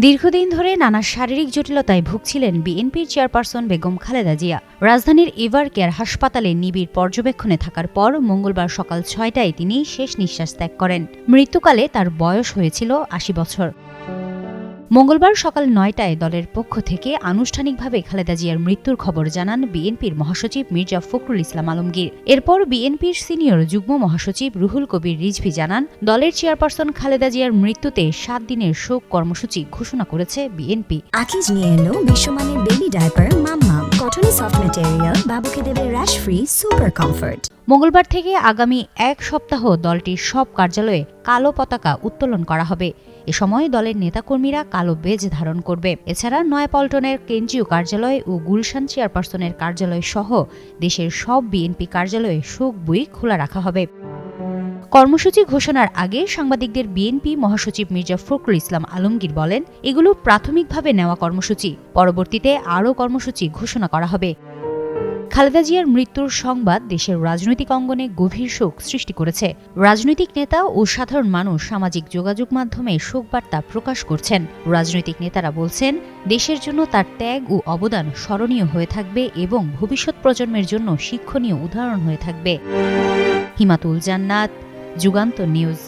দীর্ঘদিন ধরে নানা শারীরিক জটিলতায় ভুগছিলেন বিএনপির চেয়ারপারসন বেগম খালেদা জিয়া। রাজধানীর এভার কেয়ার হাসপাতালে নিবিড় পর্যবেক্ষণে থাকার পর মঙ্গলবার সকাল ৬টায় তিনি শেষ নিঃশ্বাস ত্যাগ করেন। মৃত্যুকালে তার বয়স হয়েছিল ৮০ বছর। মঙ্গলবার সকাল ৯টায় দলের পক্ষ থেকে আনুষ্ঠানিকভাবে খালেদা জিয়ার মৃত্যুর খবর জানান বিএনপির মহাসচিব মির্জা ফখরুল ইসলাম আলমগীর। এরপর বিএনপির সিনিয়র যুগ্ম মহাসচিব রুহুল কবির রিজভী জানান, দলের চেয়ারপারসন খালেদা জিয়ার মৃত্যুতে ৭ দিনের শোক কর্মসূচি ঘোষণা করেছে বিএনপি। আকিজ নিয়ে এলো বিশ্বমানের বেবি ডায়াপার মাম্মাম। কটনে সফট ম্যাটেরিয়াল, বাবুকে দেবে র্যাশ ফ্রি সুপার কমফোর্ট। মঙ্গলবার থেকে আগামী এক সপ্তাহ দলটির সব কার্যালয়ে কালো পতাকা উত্তোলন করা হবে। এ সময় দলের নেতাকর্মীরা কালো বেজ ধারণ করবে। এছাড়া নয়াপল্টনের কেন্দ্রীয় কার্যালয় ও গুলশান চেয়ারপারসনের কার্যালয় সহ দেশের সব বিএনপি কার্যালয়ে শোক বই খোলা রাখা হবে। কর্মসূচি ঘোষণার আগে সাংবাদিকদের বিএনপি মহাসচিব মির্জা ফখরুল ইসলাম আলমগীর বলেন, এগুলো প্রাথমিকভাবে নেওয়া কর্মসূচি, পরবর্তীতে আরও কর্মসূচি ঘোষণা করা হবে। খালেদা জিয়ার মৃত্যুর সংবাদ দেশের রাজনৈতিক অঙ্গনে গভীর শোক সৃষ্টি করেছে। রাজনৈতিক নেতা ও সাধারণ মানুষ সামাজিক যোগাযোগ মাধ্যমে শোকবার্তা প্রকাশ করছেন। রাজনৈতিক নেতারা বলছেন, দেশের জন্য তার ত্যাগ ও অবদান স্মরণীয় হয়ে থাকবে এবং ভবিষ্যৎ প্রজন্মের জন্য শিক্ষণীয় উদাহরণ হয়ে থাকবে। হিমাতুল জান্নাত, যুগান্তর নিউজ।